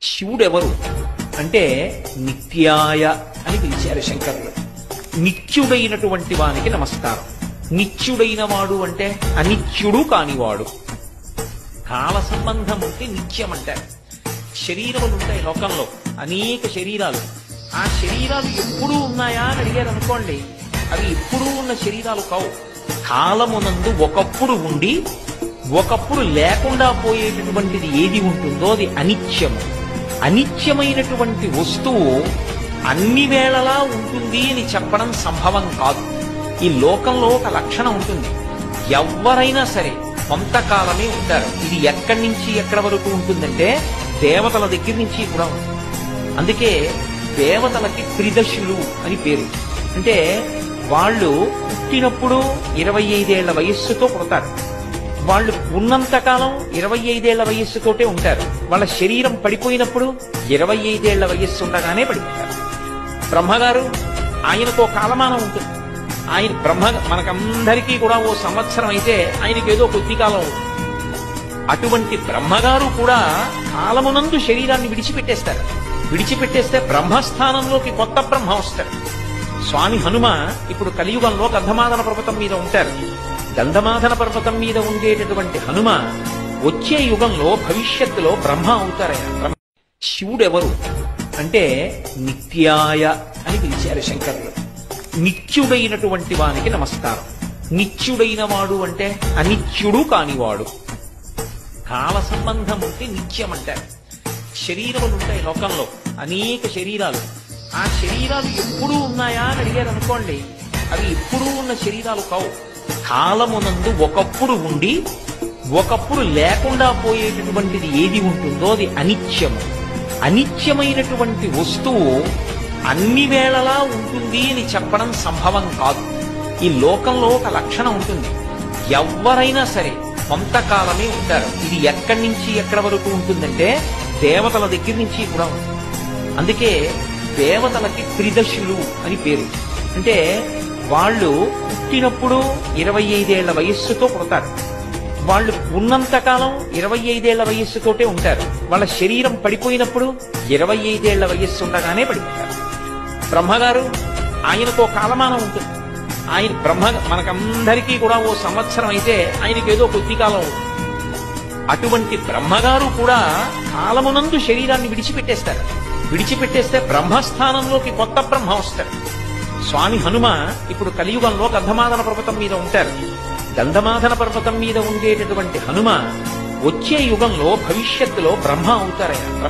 శివుడెవరు అంటే నిత్యాయ అని పిలిచారు శంకరులు. నిత్యుడైనటువంటి వానికి నమస్కారం. నిత్యుడైన వాడు అంటే అనిత్యుడు కానివాడు. కాల సంబంధం ఉంటే నిత్యం అంటారు. శరీరములు ఉంటాయి లోకంలో, అనేక శరీరాలు. ఆ శరీరాలు ఎప్పుడూ ఉన్నాయా అని అడిగారు అనుకోండి, అవి ఎప్పుడూ ఉన్న శరీరాలు కావు. కాలమునందు ఒకప్పుడు ఉండి ఒకప్పుడు లేకుండా పోయేటటువంటిది ఏది ఉంటుందో అది అనిత్యము. అనిత్యమైనటువంటి వస్తువు అన్ని వేళలా ఉంటుంది అని చెప్పడం సంభవం కాదు. ఈ లోకంలో ఒక లక్షణం ఉంటుంది, ఎవరైనా సరే కొంతకాలమే ఉంటారు. ఇది ఎక్కడి నుంచి ఎక్కడి వరకు ఉంటుందంటే దేవతల దగ్గర నుంచి కూడా ఉంటుంది. అందుకే దేవతలకి త్రిదశులు అని పేరు. అంటే వాళ్ళు పుట్టినప్పుడు 25 ఏళ్ల వయస్సుతో పుడతారు. వాళ్ళు ఉన్నంతకాలం 25 ఏళ్ల వయస్సుతోటే ఉంటారు. వాళ్ళ శరీరం పడిపోయినప్పుడు 25 ఏళ్ల వయస్సు ఉండగానే పడిపోతారు. బ్రహ్మగారు ఆయనకు ఒక కాలమానం ఉంటుంది. ఆయన మనకందరికీ కూడా ఓ సంవత్సరం అయితే ఆయనకి ఏదో కొద్ది కాలం ఉంటుంది. అటువంటి బ్రహ్మగారు కూడా కాలమునందు శరీరాన్ని విడిచిపెట్టేస్తారు. విడిచిపెట్టేస్తే బ్రహ్మస్థానంలోకి కొత్త బ్రహ్మ వస్తాడు. స్వామి హనుమ ఇప్పుడు కలియుగంలో గంధమాదన పర్వతం మీద ఉంటారు. గంధమాదన పర్వతం మీద ఉండేటటువంటి హనుమ వచ్చే యుగంలో భవిష్యత్తులో బ్రహ్మ అవుతారయ్యా. శివుడెవరు అంటే నిత్యాయ అని పిలిచారు శంకరులు. నిత్యుడైనటువంటి వానికి నమస్కారం. నిత్యుడైన వాడు అంటే అనిత్యుడు కానివాడు. కాల సంబంధం ఉంటే నిత్యం అంటారు. శరీరములు ఉంటాయి లోకంలో, అనేక శరీరాలు. ఆ శరీరాలు ఎప్పుడూ ఉన్నాయా అని అడిగారు అనుకోండి, అవి ఎప్పుడూ ఉన్న శరీరాలు కావు. కాలమునందు ఒకప్పుడు ఉండి ఒకప్పుడు లేకుండా పోయేటటువంటిది ఏది ఉంటుందో అది అనిత్యము. అనిత్యమైనటువంటి వస్తువు అన్ని వేళలా ఉంటుంది అని చెప్పడం సంభవం కాదు. ఈ లోకంలో ఒక లక్షణం ఉంటుంది, ఎవరైనా సరే కొంతకాలమే ఉంటారు. ఇది ఎక్కడి నుంచి ఎక్కడి వరకు ఉంటుందంటే దేవతల దగ్గర నుంచి కూడా ఉంటుంది. అందుకే దేవతలకి త్రిదశులు అని పేరు. అంటే వాళ్ళు పుట్టినప్పుడు 25 ఏళ్ల వయస్సుతో పుడతారు. వాళ్ళు ఉన్నంతకాలం 25 ఏళ్ల వయస్సుతోటే ఉంటారు. వాళ్ళ శరీరం పడిపోయినప్పుడు 25 ఏళ్ల వయస్సు ఉండగానే పడిపోతారు. బ్రహ్మగారు ఆయనకు ఒక కాలమానం ఉంటుంది. ఆయన మనకందరికీ కూడా ఓ సంవత్సరం అయితే ఆయనకి ఏదో కొద్ది కాలం ఉంటుంది. అటువంటి బ్రహ్మగారు కూడా కాలమునందు శరీరాన్ని విడిచిపెట్టేస్తారు. విడిచిపెట్టేస్తే బ్రహ్మస్థానంలోకి కొత్త బ్రహ్మ వస్తాడు. స్వామి హనుమ ఇప్పుడు కలియుగంలో గంధమాదన పర్వతం మీద ఉంటారు. గంధమాదన పర్వతం మీద ఉండేటటువంటి హనుమ వచ్చే యుగంలో భవిష్యత్తులో బ్రహ్మ అవుతారయ్యా.